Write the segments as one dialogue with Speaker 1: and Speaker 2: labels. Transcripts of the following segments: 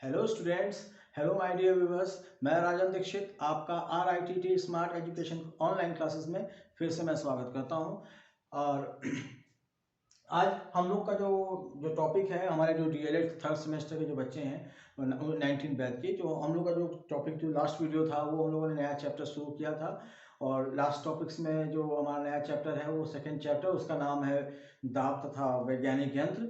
Speaker 1: Hello students, hello my dear viewers. मैं राजन दीक्षित आपका RITT smart education online classes में फिर से मैं स्वागत करता हूं। और आज हम लोग का जो जो टॉपिक है, हमारे जो DLED थर्ड सेमेस्टर के जो बच्चे हैं 19 बैच के, जो हम लोग का जो टॉपिक जो लास्ट वीडियो था वो हम लोगों ने नया चैप्टर शुरू किया था। और लास्ट टॉपिक्स में जो हमारा नया चैप्टर है वो सेकेंड चैप्टर, उसका नाम है दाब तथा वैज्ञानिक यंत्र।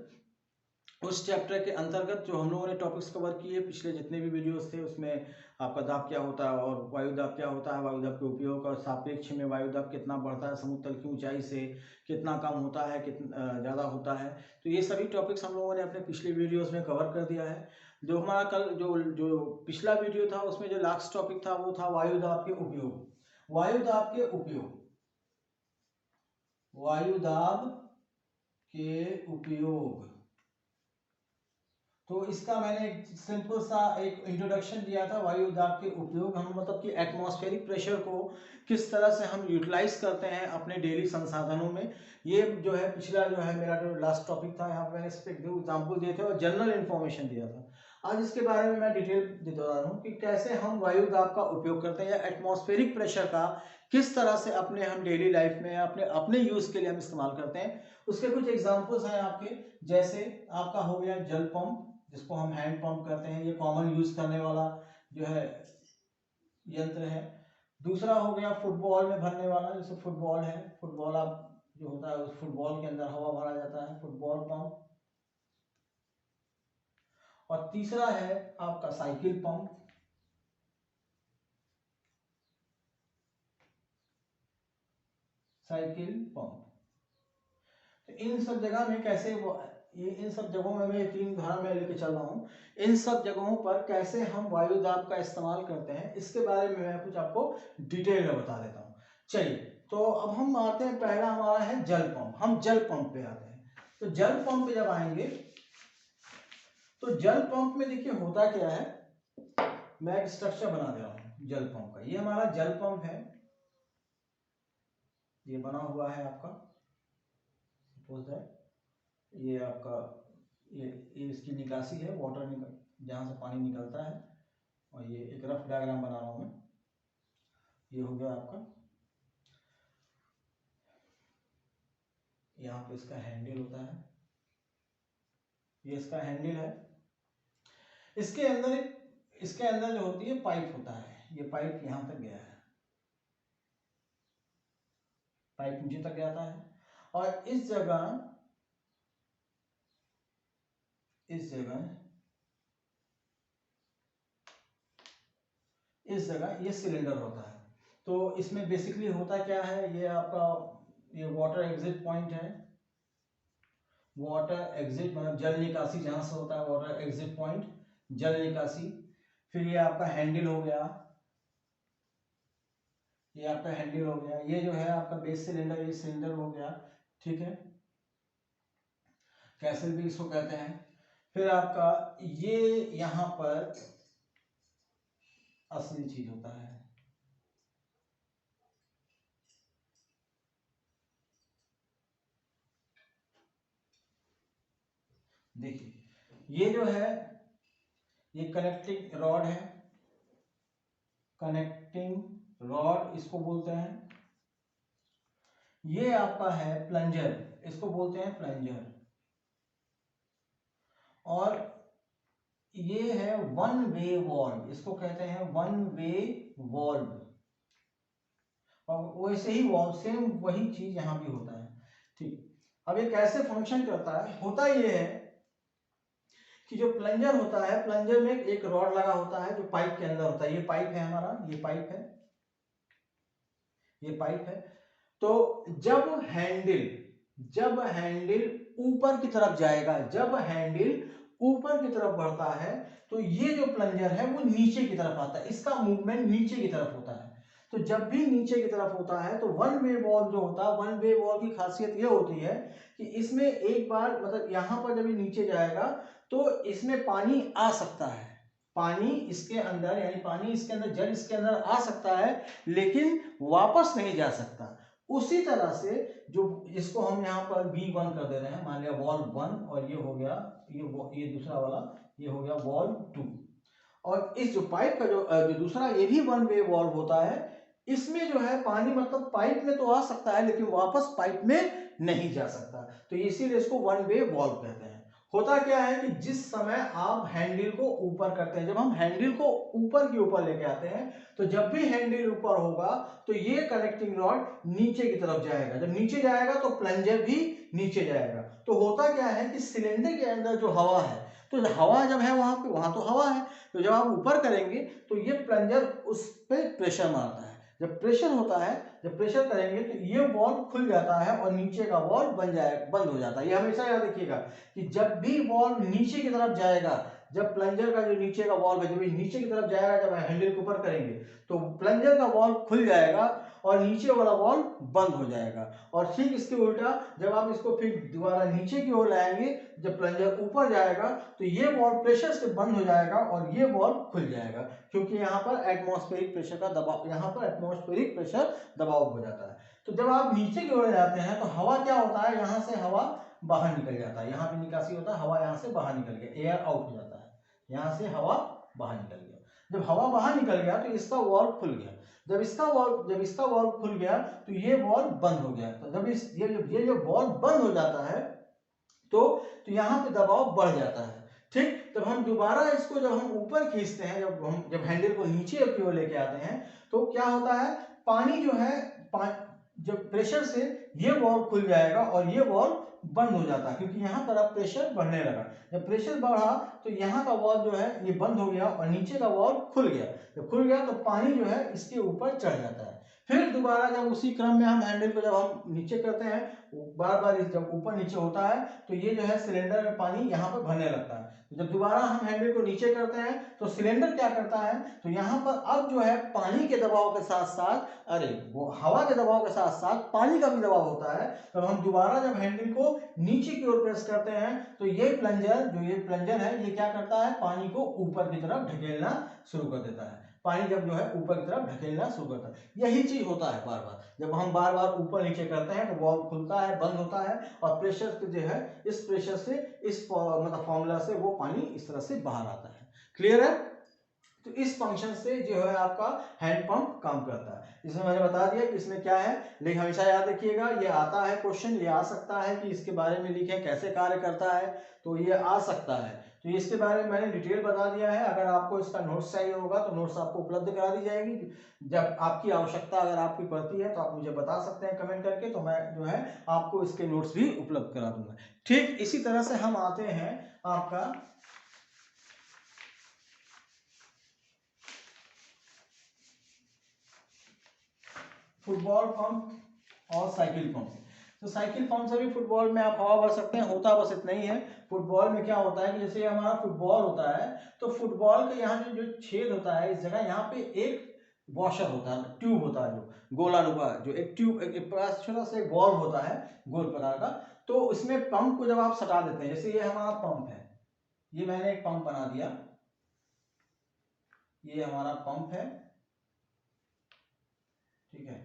Speaker 1: उस चैप्टर के अंतर्गत जो हम लोगों ने टॉपिक्स कवर किए पिछले जितने भी वीडियोस थे, उसमें आपका दाब क्या होता है और वायु दाब क्या होता है, वायु दाब के उपयोग और सापेक्ष में वायु दाब कितना बढ़ता है समुद्र तल की ऊंचाई से, कितना कम होता है, कितना ज़्यादा होता है। तो ये सभी टॉपिक्स हम लोगों ने अपने पिछले वीडियोज़ में कवर कर दिया है। जो हमारा कल जो जो पिछला वीडियो था उसमें जो लास्ट टॉपिक था वो था वायु दाब के उपयोग। वायु दाब के उपयोग, वायु दाब के उपयोग। तो इसका मैंने एक सिंपल सा एक इंट्रोडक्शन दिया था। वायु दाब के उपयोग हम मतलब कि एटमॉस्फेरिक प्रेशर को किस तरह से हम यूटिलाइज करते हैं अपने डेली संसाधनों में। ये जो है पिछला जो है मेरा जो लास्ट टॉपिक था, यहाँ पे मैंने इस पर एग्जाम्पल दिए थे और जनरल इन्फॉर्मेशन दिया था। आज इसके बारे में मैं डिटेल बता रहा हूँ कि कैसे हम वायु दाब का उपयोग करते हैं या एटमॉस्फेरिक प्रेशर का किस तरह से अपने हम डेली लाइफ में अपने अपने यूज के लिए हम इस्तेमाल करते हैं। उसके कुछ एग्जाम्पल्स हैं आपके, जैसे आपका हो गया जल पंप, जिसको हम हैंड पंप करते हैं, ये कॉमन यूज करने वाला जो है यंत्र है। दूसरा हो गया फुटबॉल में भरने वाला, जैसे फुटबॉल है, फुटबॉल आप जो होता है उस फुटबॉल के अंदर हवा भरा जाता है, फुटबॉल पंप। और तीसरा है आपका साइकिल पंप, साइकिल पंप। तो इन सब जगह में कैसे इन सब जगहों में मैं तीन उदाहरण में लेके चल रहा हूँ। इन सब जगहों पर कैसे हम वायु दाब का इस्तेमाल करते हैं इसके बारे में मैं कुछ आपको डिटेल में बता देता हूँ। चलिए, तो अब हम आते हैं, पहला हमारा है जल पंप। हम जल पंप पे आते हैं। तो जल पंप पे जब आएंगे तो जल पंप में देखिए होता क्या है, मैं एक स्ट्रक्चर बना दे रहा हूँ जल पंप का। ये हमारा जल पंप है, ये बना हुआ है आपका, सपोज दैट ये आपका ये इसकी निकासी है, वाटर निकल जहाँ से पानी निकलता है। और ये एक रफ डायग्राम बना रहा हूँ मैं। ये हो गया आपका, यहाँ पे इसका हैंडल होता है, ये इसका हैंडल है। इसके अंदर जो होती है पाइप होता है, ये पाइप यहाँ तक गया है, पाइप नीचे तक जाता है। और इस जगह ये सिलेंडर होता है। तो इसमें बेसिकली होता क्या है, ये आपका ये वाटर एग्जिट पॉइंट है। वाटर एग्जिट मतलब जल निकासी जहां से होता है, वाटर एग्जिट पॉइंट, जल निकासी। फिर ये आपका हैंडल हो गया, ये आपका हैंडल हो गया। ये जो है आपका बेस सिलेंडर, ये सिलेंडर हो गया, ठीक है, कैसल भी इसको कहते हैं। फिर आपका ये यहां पर असली चीज होता है, देखिए ये जो है ये कनेक्टिंग रॉड है, कनेक्टिंग रॉड इसको बोलते हैं। ये आपका है प्लंजर, इसको बोलते हैं प्लंजर। और ये है वन वे वॉल्व, इसको कहते हैं वन वे वॉल्व। और वैसे ही वॉल्व सेम वही चीज यहां भी होता है, ठीक। अब ये कैसे फंक्शन करता है, होता ये है कि जो प्लंजर होता है, प्लंजर में एक रॉड लगा होता है जो पाइप के अंदर होता है। ये पाइप है हमारा, ये पाइप है, ये पाइप है। तो जब हैंडल ऊपर की तरफ जाएगा, जब हैंडल ऊपर की तरफ बढ़ता है तो ये जो प्लंजर है वो नीचे की तरफ आता है, इसका मूवमेंट नीचे की तरफ होता है। तो जब भी नीचे की तरफ होता है तो वन वे वॉल्व जो होता है, वन वे वॉल्व की खासियत ये होती है कि इसमें एक बार मतलब यहां पर जब ये नीचे जाएगा तो इसमें पानी आ सकता है, पानी इसके अंदर यानी पानी इसके अंदर, जल इसके अंदर आ सकता है लेकिन वापस नहीं जा सकता। उसी तरह से जो इसको हम यहाँ पर V1 कर दे रहे हैं, मान लिया वॉल्व 1, और ये हो गया ये दूसरा वाला, ये हो गया वॉल्व 2। और इस जो पाइप का जो दूसरा ये भी वन वे वॉल्व होता है, इसमें जो है पानी मतलब पाइप में तो आ सकता है लेकिन वापस पाइप में नहीं जा सकता, तो इसीलिए इसको वन वे वॉल्व कहते हैं। होता क्या है कि जिस समय आप हैंडल को ऊपर करते हैं, जब हम हैंडल को ऊपर की ऊपर लेके आते हैं, तो जब भी हैंडल ऊपर होगा तो ये कनेक्टिंग रॉड नीचे की तरफ जाएगा, जब नीचे जाएगा तो प्लंजर भी नीचे जाएगा। तो होता क्या है कि सिलेंडर के अंदर जो हवा है, तो हवा जब है वहां पे, वहां तो हवा है, तो जब आप ऊपर करेंगे तो ये प्लंजर उस पर प्रेशर मारता है। जब प्रेशर होता है, जब प्रेशर करेंगे तो ये वॉल्व खुल जाता है और नीचे का वॉल्व बंद हो जाता है। ये हमेशा याद रखिएगा कि जब भी वॉल्व नीचे की तरफ जाएगा, जब प्लंजर का जो नीचे का वॉल्व है जब नीचे की तरफ जाएगा, जब हैंडल को ऊपर करेंगे तो प्लंजर का वॉल्व खुल जाएगा और नीचे वाला वॉल्व बंद हो जाएगा। और ठीक इसके उल्टा जब आप इसको फिर दोबारा नीचे की ओर लाएंगे, जब प्लंजर ऊपर जाएगा तो ये वॉल्व प्रेशर से बंद हो जाएगा और ये वॉल्व खुल जाएगा, क्योंकि यहाँ पर एटमॉस्फेरिक प्रेशर का दबाव, यहाँ पर एटमॉस्फेरिक प्रेशर दबाव हो जाता है। तो जब आप नीचे की ओर जाते हैं तो हवा क्या होता है, यहाँ से हवा बाहर निकल जाता है, यहाँ पे निकासी होता है, हवा यहाँ से बाहर निकल गया, एयर आउट हो जाता है, यहाँ से हवा बाहर निकल गया। जब हवा बाहर निकल गया तो इसका वॉल्व खुल गया, जब इसका वॉल्व खुल गया तो ये वॉल्व बंद हो गया। तो जब ये जो वॉल्व बंद हो जाता है तो यहाँ पे दबाव बढ़ जाता है। ठीक, जब हम दोबारा इसको जब हम ऊपर खींचते हैं, जब हैंडल को नीचे की ओर लेके आते हैं तो क्या होता है, पानी जो है जब प्रेशर से ये वॉल्व खुल जाएगा और ये वॉल्व बंद हो जाता है, क्योंकि यहाँ पर अब प्रेशर बढ़ने लगा। जब प्रेशर बढ़ा तो यहाँ का वॉल्व जो है ये बंद हो गया और नीचे का वॉल्व खुल गया। जब खुल गया तो पानी जो है इसके ऊपर चढ़ जाता है। फिर दोबारा जब उसी क्रम में हम हैंडल को जब हम नीचे करते हैं, बार बार जब ऊपर नीचे होता है तो ये जो है सिलेंडर में पानी यहाँ पर भरने लगता है। जब दोबारा हम हैंडल को नीचे करते हैं तो सिलेंडर क्या करता है, तो यहाँ पर अब जो है पानी के दबाव के साथ साथ, वो हवा के दबाव के साथ साथ पानी का भी दबाव होता है। तब हम दोबारा जब हैंडल को नीचे की ओर प्रेस करते हैं तो ये प्लंजर है ये क्या करता है, पानी को ऊपर की तरफ ढकेलना शुरू कर देता है। पानी जब जो है ऊपर की तरफ ढकेलना शुरू करता है, यही चीज होता है बार बार। जब हम बार बार ऊपर नीचे करते हैं तो वॉल्व खुलता है, बंद होता है और प्रेशर जो है इस प्रेशर से, इस मतलब फॉर्मूला से वो पानी इस तरह से बाहर आता है। क्लियर है? तो इस फंक्शन से जो है आपका हैंड पंप काम करता है। इसमें मैंने बता दिया कि इसमें क्या है, लेकिन हमेशा याद रखिएगा ये आता है क्वेश्चन, ये आ सकता है कि इसके बारे में लिखें कैसे कार्य करता है, तो ये आ सकता है। तो इसके बारे में मैंने डिटेल बता दिया है। अगर आपको इसका नोट्स चाहिए होगा तो नोट्स आपको उपलब्ध करा दी जाएगी। जब आपकी आवश्यकता अगर आपकी पड़ती है तो आप मुझे बता सकते हैं कमेंट करके, तो मैं जो है आपको इसके नोट्स भी उपलब्ध करा दूंगा। ठीक इसी तरह से हम आते हैं आपका फुटबॉल पंप और साइकिल पंप। तो साइकिल पंप से भी फुटबॉल में आप हवा भर सकते हैं, होता बस इतना ही है। फुटबॉल में क्या होता है कि जैसे हमारा फुटबॉल होता है तो फुटबॉल के यहाँ जो छेद होता है इस जगह, यहाँ पे एक वॉशर होता है, ट्यूब होता है जो गोलानुमा, जो एक ट्यूब एक छोटा सा एक वॉल्व होता है गोल प्रकार का। तो इसमें पंप को जब आप सटा देते हैं, जैसे ये हमारा पंप है, ये मैंने एक पंप बना दिया, ये हमारा पंप है, ठीक है,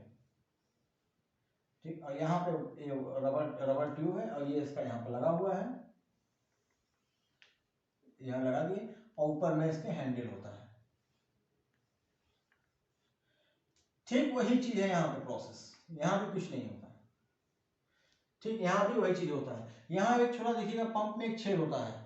Speaker 1: ठीक। और यहाँ पे ये रबर ट्यूब है और ये इसका यहाँ पे लगा हुआ है, यहाँ लगा दिए और ऊपर में इसके हैंडल होता है। ठीक वही चीज है यहाँ पे प्रोसेस, यहाँ पे कुछ नहीं होता है। ठीक, यहाँ भी वही चीज होता है। यहाँ एक छोटा देखिएगा पंप में एक छेद होता है।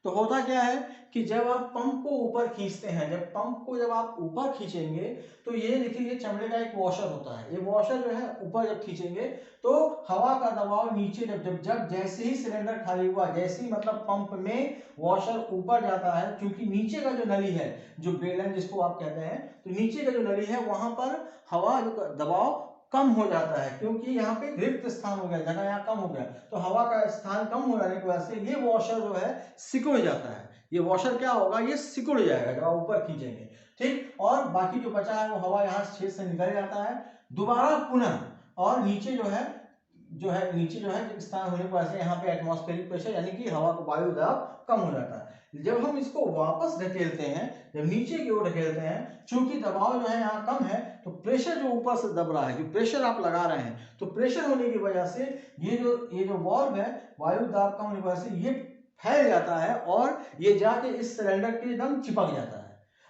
Speaker 1: तो होता क्या है कि जब आप पंप को ऊपर खींचते हैं, जब आप ऊपर खींचेंगे तो ये देखिए ये चमड़े का एक वॉशर होता है, ये वॉशर जो है ऊपर जब खींचेंगे तो हवा का दबाव नीचे जब जैसे ही सिलेंडर खाली हुआ, जैसे ही मतलब पंप में वॉशर ऊपर जाता है, क्योंकि नीचे का जो नली है, जो बेलन जिसको आप कहते हैं, तो नीचे का जो नली है वहां पर हवा जो दबाव कम हो जाता है, क्योंकि यहाँ पे रिक्त स्थान हो गया, जगह यहाँ कम हो गया, तो हवा का स्थान कम हो जाने की वजह से ये वॉशर जो है सिकुड़ जाता है। ये वॉशर क्या होगा, ये सिकुड़ जाएगा जब आप ऊपर खींचेंगे। ठीक, और बाकी जो बचा है वो हवा यहाँ छेद से निकल जाता है दोबारा पुनः, और नीचे जो है स्थान होने की वजह से यहाँ पे एटमॉस्फेरिक प्रेशर यानी कि हवा का वायु दाब कम हो जाता है। जब हम इसको वापस ढकेलते हैं, जब नीचे की ओर ढकेलते हैं, चूंकि दबाव जो है यहाँ कम है, तो प्रेशर जो ऊपर से दब रहा है, जो प्रेशर आप लगा रहे हैं, तो प्रेशर होने की वजह से ये जो वाल्व है, वायु दाब कम होने की वजह से ये फैल जाता है और ये जाके इस सिलेंडर के एकदम चिपक जाता है।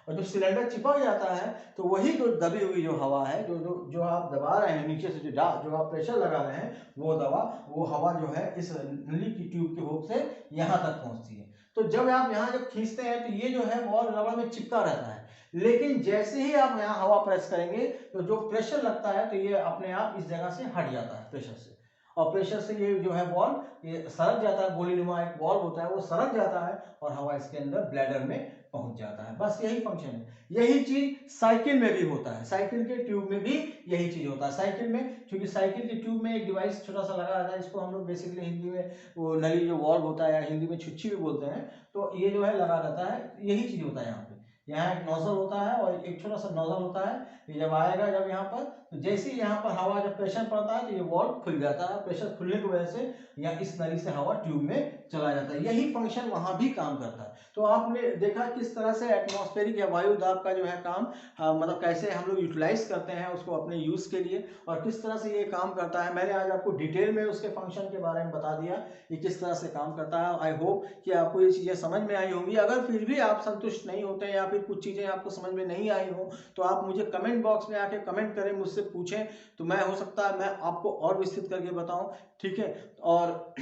Speaker 1: और जब सिलेंडर चिपक जाता है तो वही जो दबी हुई जो हवा है, जो आप दबा रहे हैं नीचे से, जो आप प्रेशर लगा रहे हैं, वो हवा जो है इस नली की ट्यूब के हुक से यहाँ तक पहुँचती है। तो जब आप यहाँ जब खींचते हैं तो ये जो है बॉल रबड़ में चिपका रहता है, लेकिन जैसे ही आप यहाँ हवा प्रेस करेंगे तो जो प्रेशर लगता है तो ये अपने आप इस जगह से हट जाता है प्रेशर से, और प्रेशर से ये जो है बॉल ये सरक जाता है, गोलीनुमा एक बॉल होता है वो सरक जाता है और हवा इसके अंदर ब्लैडर में पहुंच जाता है। बस यही फंक्शन है। यही चीज साइकिल में भी होता है, साइकिल के ट्यूब में भी यही चीज होता है। साइकिल में, क्योंकि साइकिल के ट्यूब में एक डिवाइस छोटा सा लगा रहता है, इसको हम लोग बेसिकली हिंदी में वो नली जो वॉल्व होता है या हिंदी में छुच्छी भी बोलते हैं, तो ये जो है लगा रहता है। यही चीज होता है यहाँ पे, यहाँ एक नोजल होता है और एक छोटा सा नोजल होता है। ये जब आएगा जब यहाँ पर, तो जैसे ही यहाँ पर हवा जब प्रेशर पड़ता है तो ये वॉल्व खुल जाता है। प्रेशर खुलने की वजह से या इस नली से हवा ट्यूब में चला जाता है। यही फंक्शन वहां भी काम करता है। तो आपने देखा किस तरह से एटमॉस्फेरिक या वायु दाब का जो है काम मतलब कैसे हम लोग यूटिलाइज करते हैं उसको अपने यूज के लिए, और किस तरह से ये काम करता है। मैंने आज आपको डिटेल में उसके फंक्शन के बारे में बता दिया ये किस तरह से काम करता है। आई होप कि आपको ये चीजें समझ में आई होंगी। अगर फिर भी आप संतुष्ट नहीं होते या फिर कुछ चीजें आपको समझ में नहीं आई हो तो आप मुझे कमेंट बॉक्स में आके कमेंट करें, मुझसे पूछें, तो मैं हो सकता है मैं आपको और विस्तृत करके बताऊं। ठीक है, और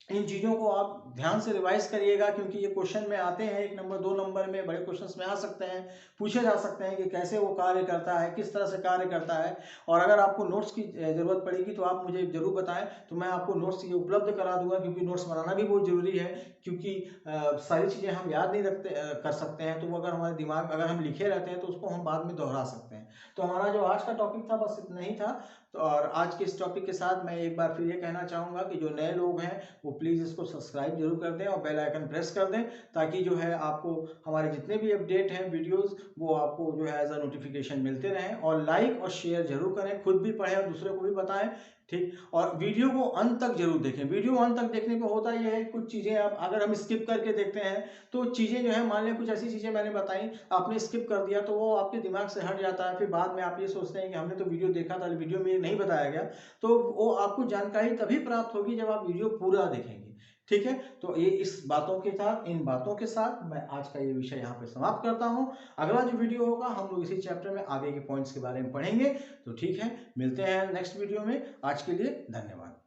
Speaker 1: इन चीज़ों को आप ध्यान से रिवाइज करिएगा, क्योंकि ये क्वेश्चन में आते हैं 1 नंबर 2 नंबर में, बड़े क्वेश्चंस में आ सकते हैं, पूछे जा सकते हैं कि कैसे वो कार्य करता है, किस तरह से कार्य करता है। और अगर आपको नोट्स की ज़रूरत पड़ेगी तो आप मुझे ज़रूर बताएं, तो मैं आपको नोट्स ये उपलब्ध करा दूंगा, क्योंकि नोट्स बनाना भी बहुत ज़रूरी है। क्योंकि सारी चीज़ें हम याद नहीं कर सकते हैं, तो वो अगर हमारे दिमाग अगर हम लिखे रहते हैं तो उसको हम बाद में दोहरा सकते हैं। तो हमारा जो आज का टॉपिक था बस इतना ही था। तो और आज के इस टॉपिक के साथ मैं एक बार फिर ये कहना चाहूँगा कि जो नए लोग हैं वो प्लीज़ इसको सब्सक्राइब जरूर कर दें और बेल आइकन प्रेस कर दें, ताकि जो है आपको हमारे जितने भी अपडेट हैं वीडियोस वो आपको जो है एज अ नोटिफिकेशन मिलते रहें। और लाइक और शेयर जरूर करें, खुद भी पढ़ें और दूसरे को भी बताएं। ठीक, और वीडियो को अंत तक जरूर देखें। वीडियो अंत तक देखने को होता यह है कुछ चीज़ें आप अगर हम स्किप करके देखते हैं तो चीज़ें जो है, मान लें कुछ ऐसी चीज़ें मैंने बताई आपने स्किप कर दिया तो वो आपके दिमाग से हट जाता है। फिर बाद में आप ये सोचते हैं कि हमने तो वीडियो देखा था, वीडियो में ये नहीं बताया गया। तो वो आपको जानकारी तभी प्राप्त होगी जब आप वीडियो पूरा देखेंगे। ठीक है, तो ये इस बातों के साथ, इन बातों के साथ मैं आज का ये विषय यहाँ पे समाप्त करता हूँ। अगला जो वीडियो होगा हम लोग इसी चैप्टर में आगे के पॉइंट्स के बारे में पढ़ेंगे। तो ठीक है, मिलते हैं नेक्स्ट वीडियो में। आज के लिए धन्यवाद।